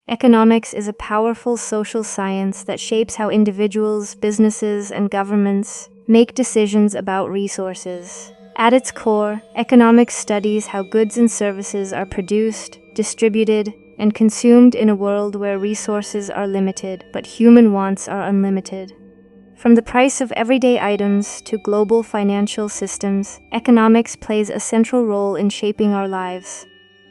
Economics is a powerful social science that shapes how individuals, businesses, and governments make decisions about resources. At its core, economics studies how goods and services are produced, distributed, and consumed in a world where resources are limited, but human wants are unlimited. From the price of everyday items to global financial systems, economics plays a central role in shaping our lives.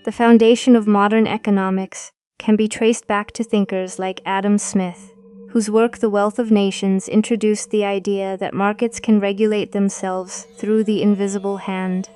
The foundation of modern economics can be traced back to thinkers like Adam Smith, whose work The Wealth of Nations introduced the idea that markets can regulate themselves through the invisible hand.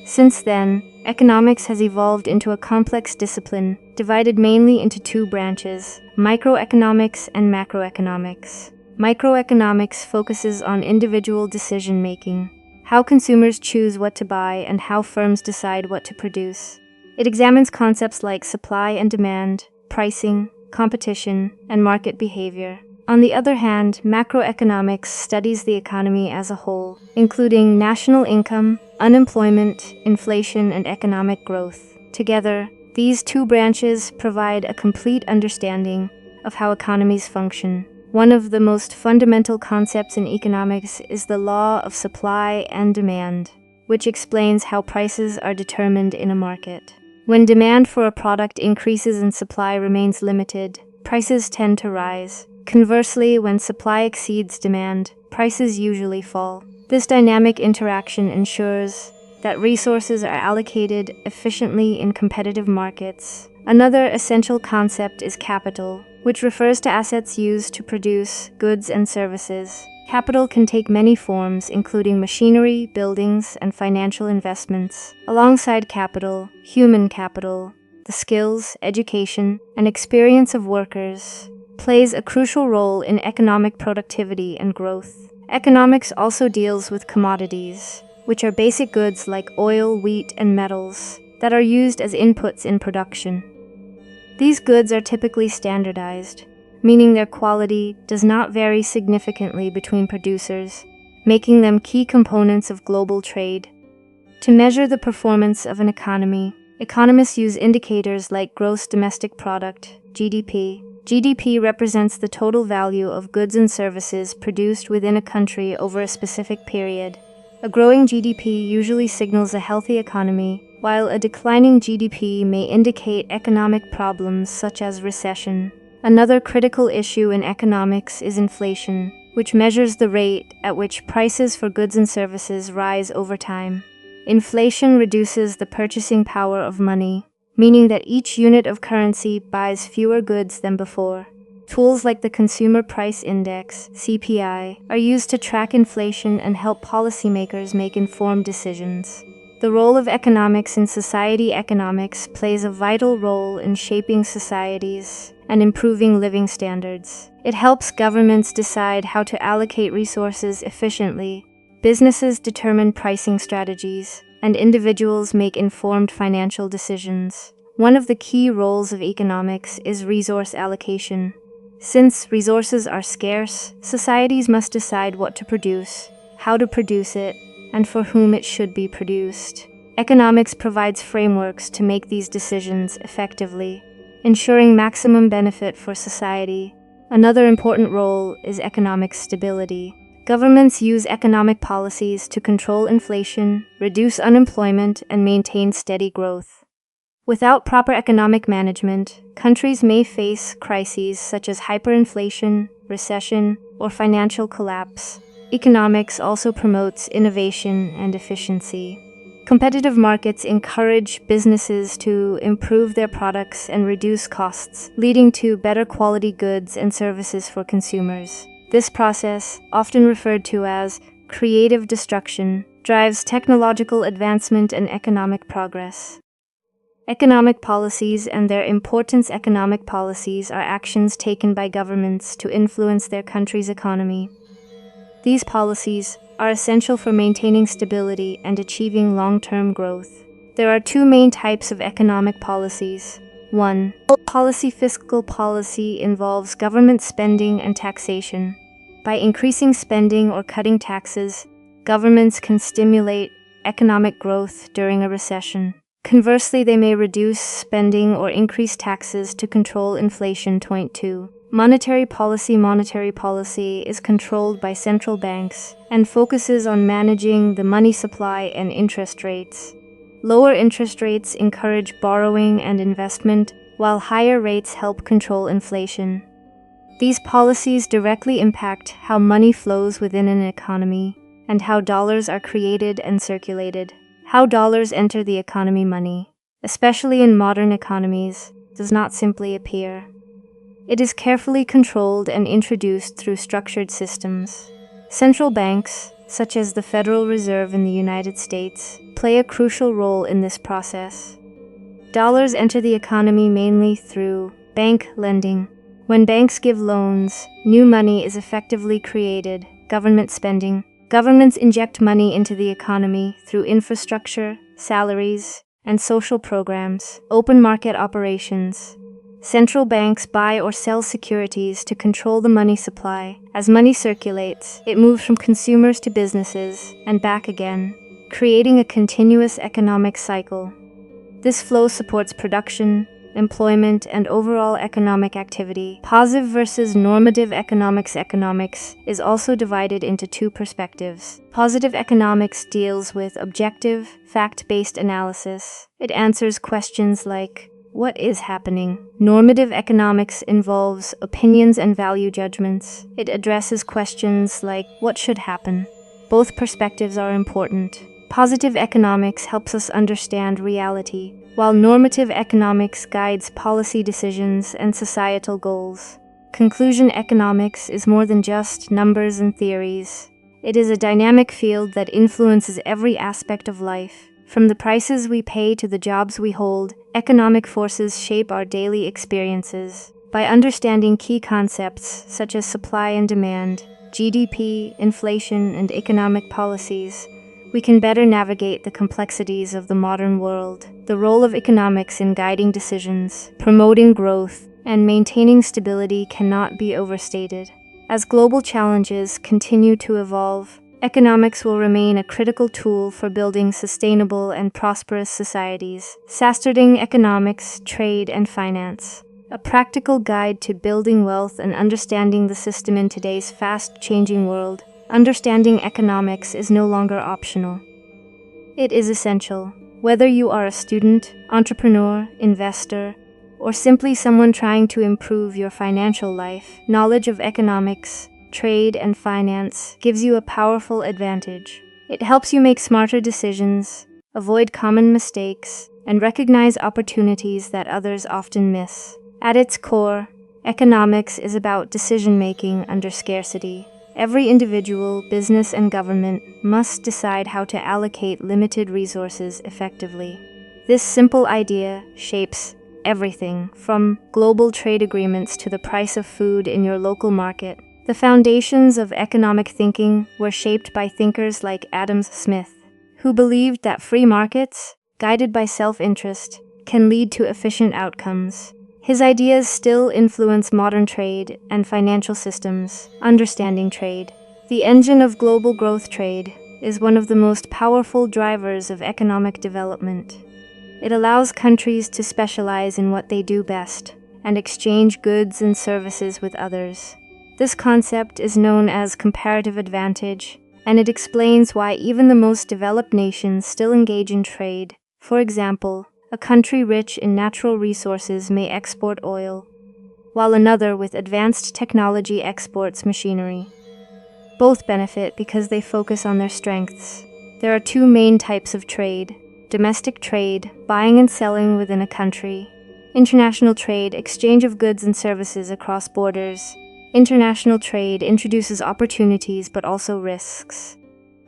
Since then, economics has evolved into a complex discipline divided mainly into two branches: microeconomics and macroeconomics. Microeconomics focuses on individual decision-making, how consumers choose what to buy and how firms decide what to produce. It examines concepts like supply and demand, pricing, competition, and market behavior. On the other hand, macroeconomics studies the economy as a whole, including national income, unemployment, inflation, and economic growth. Together, these two branches provide a complete understanding of how economies function. One of the most fundamental concepts in economics is the law of supply and demand, which explains how prices are determined in a market. When demand for a product increases and supply remains limited, prices tend to rise. Conversely, when supply exceeds demand, prices usually fall. This dynamic interaction ensures that resources are allocated efficiently in competitive markets. Another essential concept is capital, which refers to assets used to produce goods and services. Capital can take many forms, including machinery, buildings, and financial investments. Alongside capital, human capital, the skills, education, and experience of workers, plays a crucial role in economic productivity and growth. Economics also deals with commodities, which are basic goods like oil, wheat, and metals that are used as inputs in production. These goods are typically standardized, meaning their quality does not vary significantly between producers, making them key components of global trade. To measure the performance of an economy, economists use indicators like gross domestic product, GDP. GDP represents the total value of goods and services produced within a country over a specific period. A growing GDP usually signals a healthy economy, while a declining GDP may indicate economic problems such as recession. Another critical issue in economics is inflation, which measures the rate at which prices for goods and services rise over time. Inflation reduces the purchasing power of money, meaning that each unit of currency buys fewer goods than before. Tools like the Consumer Price Index, CPI, are used to track inflation and help policymakers make informed decisions. The role of economics in society. Economics plays a vital role in shaping societies and improving living standards. It helps governments decide how to allocate resources efficiently, businesses determine pricing strategies, and individuals make informed financial decisions. One of the key roles of economics is resource allocation. Since resources are scarce, societies must decide what to produce, how to produce it, and for whom it should be produced. Economics provides frameworks to make these decisions effectively, ensuring maximum benefit for society. Another important role is economic stability. Governments use economic policies to control inflation, reduce unemployment, and maintain steady growth. Without proper economic management, countries may face crises such as hyperinflation, recession, or financial collapse. Economics also promotes innovation and efficiency. Competitive markets encourage businesses to improve their products and reduce costs, leading to better quality goods and services for consumers. This process, often referred to as creative destruction, drives technological advancement and economic progress. Economic policies and their importance. Economic policies are actions taken by governments to influence their country's economy. These policies are essential for maintaining stability and achieving long-term growth. There are two main types of economic policies. 1. Policy. Fiscal policy involves government spending and taxation. By increasing spending or cutting taxes, governments can stimulate economic growth during a recession. Conversely, they may reduce spending or increase taxes to control inflation. Point 2. Monetary policy. Monetary policy is controlled by central banks and focuses on managing the money supply and interest rates. Lower interest rates encourage borrowing and investment, while higher rates help control inflation. These policies directly impact how money flows within an economy and how dollars are created and circulated. How dollars enter the economy. Money, especially in modern economies, does not simply appear. It is carefully controlled and introduced through structured systems. Central banks, such as the Federal Reserve in the United States, play a crucial role in this process. Dollars enter the economy mainly through bank lending. When banks give loans, new money is effectively created. Government spending. Governments inject money into the economy through infrastructure, salaries, and social programs. Open market operations. Central banks buy or sell securities to control the money supply. As money circulates, it moves from consumers to businesses and back again, creating a continuous economic cycle. This flow supports production, employment, and overall economic activity. Positive versus normative economics. Economics is also divided into two perspectives. Positive economics deals with objective, fact-based analysis. It answers questions like, what is happening? Normative economics involves opinions and value judgments. It addresses questions like, what should happen? Both perspectives are important. Positive economics helps us understand reality, while normative economics guides policy decisions and societal goals. Conclusion: economics is more than just numbers and theories. It is a dynamic field that influences every aspect of life. From the prices we pay to the jobs we hold, economic forces shape our daily experiences. By understanding key concepts such as supply and demand, GDP, inflation, and economic policies, we can better navigate the complexities of the modern world. The role of economics in guiding decisions, promoting growth, and maintaining stability cannot be overstated. As global challenges continue to evolve, economics will remain a critical tool for building sustainable and prosperous societies. Sasterding Economics, Trade, and Finance. A practical guide to building wealth and understanding the system in today's fast-changing world. Understanding economics is no longer optional. It is essential. Whether you are a student, entrepreneur, investor, or simply someone trying to improve your financial life, knowledge of economics, trade, and finance gives you a powerful advantage. It helps you make smarter decisions, avoid common mistakes, and recognize opportunities that others often miss. At its core, economics is about decision-making under scarcity. Every individual, business, and government must decide how to allocate limited resources effectively. This simple idea shapes everything from global trade agreements to the price of food in your local market. The foundations of economic thinking were shaped by thinkers like Adam Smith, who believed that free markets, guided by self-interest, can lead to efficient outcomes. His ideas still influence modern trade and financial systems. Understanding trade. The engine of global growth. Trade is one of the most powerful drivers of economic development. It allows countries to specialize in what they do best and exchange goods and services with others. This concept is known as comparative advantage, and it explains why even the most developed nations still engage in trade. For example, a country rich in natural resources may export oil, while another with advanced technology exports machinery. Both benefit because they focus on their strengths. There are two main types of trade: domestic trade, buying and selling within a country; international trade, exchange of goods and services across borders. International trade introduces opportunities but also risks.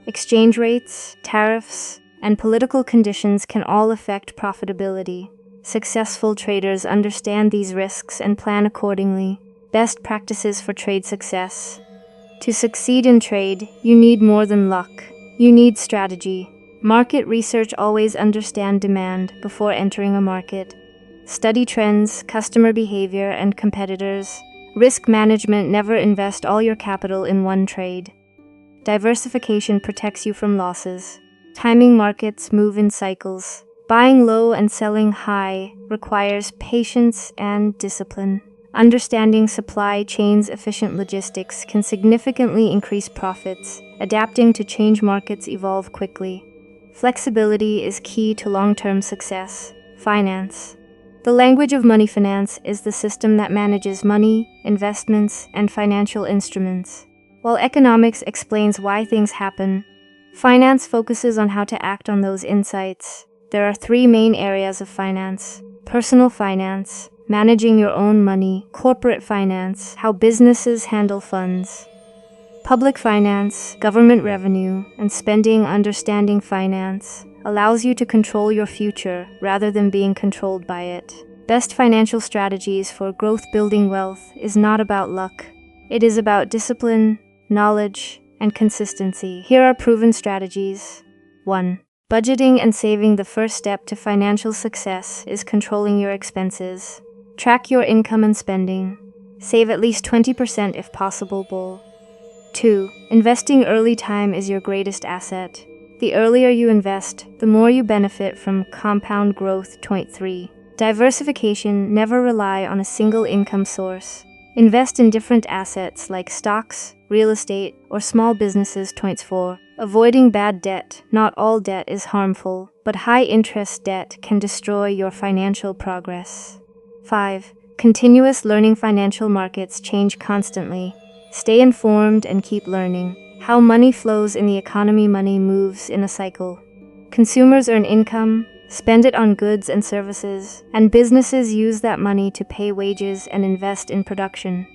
Exchange rates, tariffs, and political conditions can all affect profitability. Successful traders understand these risks and plan accordingly. Best practices for trade success. To succeed in trade, you need more than luck. You need strategy. Market research: always understand demand before entering a market. Study trends, customer behavior, and competitors. Risk management: never invest all your capital in one trade. Diversification protects you from losses. Timing: markets move in cycles. Buying low and selling high requires patience and discipline. Understanding supply chains' efficient logistics can significantly increase profits. Adapting to change markets evolve quickly. Flexibility is key to long-term success. Finance. The language of money finance is the system that manages money, investments, and financial instruments. While economics explains why things happen, finance focuses on how to act on those insights. There are three main areas of finance: personal finance, managing your own money; corporate finance, how businesses handle funds; public finance, government revenue and spending. Understanding finance allows you to control your future rather than being controlled by it. Best financial strategies for growth. Building wealth is not about luck. It is about discipline, knowledge, and consistency. Here are proven strategies. 1. Budgeting and saving. The first step to financial success is controlling your expenses. Track your income and spending. Save at least 20% if possible. 2. Investing early. Time is your greatest asset. The earlier you invest, the more you benefit from compound growth. 3. Diversification. Never rely on a single income source. Invest in different assets like stocks, real estate, or small businesses. 4. Avoiding bad debt. Not all debt is harmful, but high-interest debt can destroy your financial progress. 5. Continuous learning. Financial markets change constantly. Stay informed and keep learning. How money flows in the economy. Money moves in a cycle. Consumers earn income, spend it on goods and services, and businesses use that money to pay wages and invest in production.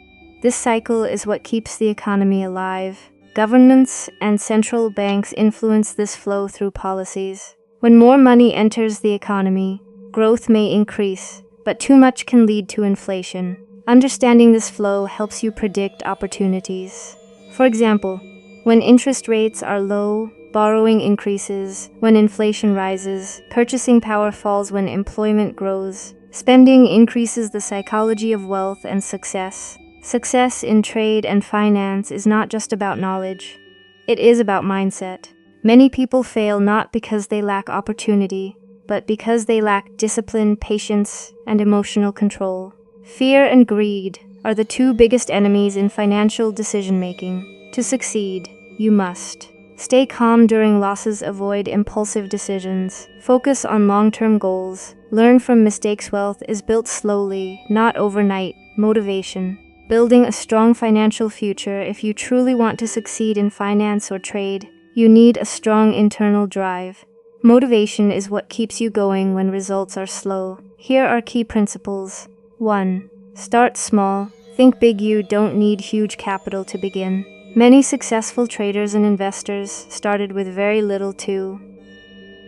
This cycle is what keeps the economy alive. Governments and central banks influence this flow through policies. When more money enters the economy, growth may increase, but too much can lead to inflation. Understanding this flow helps you predict opportunities. For example, when interest rates are low, borrowing increases. When inflation rises, purchasing power falls. When employment grows, spending increases. The psychology of wealth and success. Success in trade and finance is not just about knowledge. It is about mindset. Many people fail not because they lack opportunity, but because they lack discipline, patience, and emotional control. Fear and greed are the two biggest enemies in financial decision-making. To succeed, you must stay calm during losses, avoid impulsive decisions, focus on long-term goals, learn from mistakes. Wealth is built slowly, not overnight. Motivation. Building a strong financial future. If you truly want to succeed in finance or trade, you need a strong internal drive. Motivation is what keeps you going when results are slow. Here are key principles. 1. Start small. Think big. You don't need huge capital to begin. Many successful traders and investors started with very little. 2.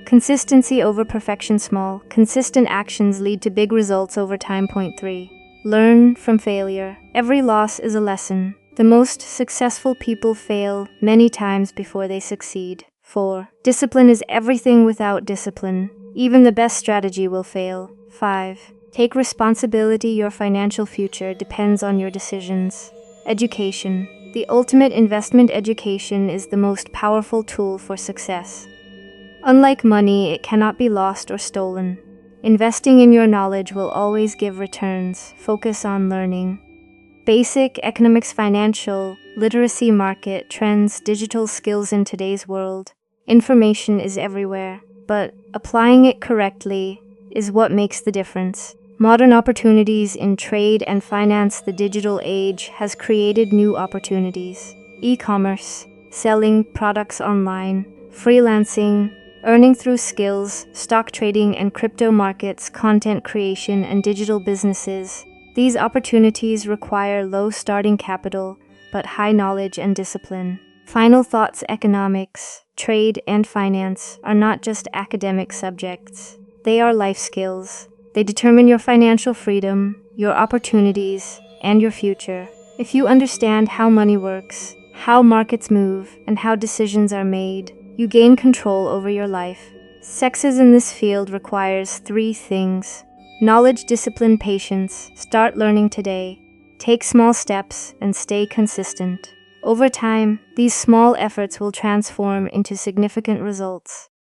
Consistency over perfection. Small, consistent actions lead to big results over time. 3. Learn from failure. Every loss is a lesson. The most successful people fail many times before they succeed. 4. Discipline is everything. Without discipline, even the best strategy will fail. 5. Take responsibility. Your financial future depends on your decisions. Education. The ultimate investment. Education is the most powerful tool for success. Unlike money, it cannot be lost or stolen. Investing in your knowledge will always give returns. Focus on learning. Basic economics. Financial literacy. Market trends, digital skills. In today's world, information is everywhere, but applying it correctly is what makes the difference. Modern opportunities in trade and finance. The digital age has created new opportunities. E-commerce, selling products online, freelancing, earning through skills, stock trading and crypto markets, content creation and digital businesses. These opportunities require low starting capital, but high knowledge and discipline. Final thoughts. Economics, trade, and finance are not just academic subjects. They are life skills. They determine your financial freedom, your opportunities, and your future. If you understand how money works, how markets move, and how decisions are made, you gain control over your life. Success in this field requires 3 things: knowledge, discipline, patience. Start learning today. Take small steps and stay consistent. Over time, these small efforts will transform into significant results.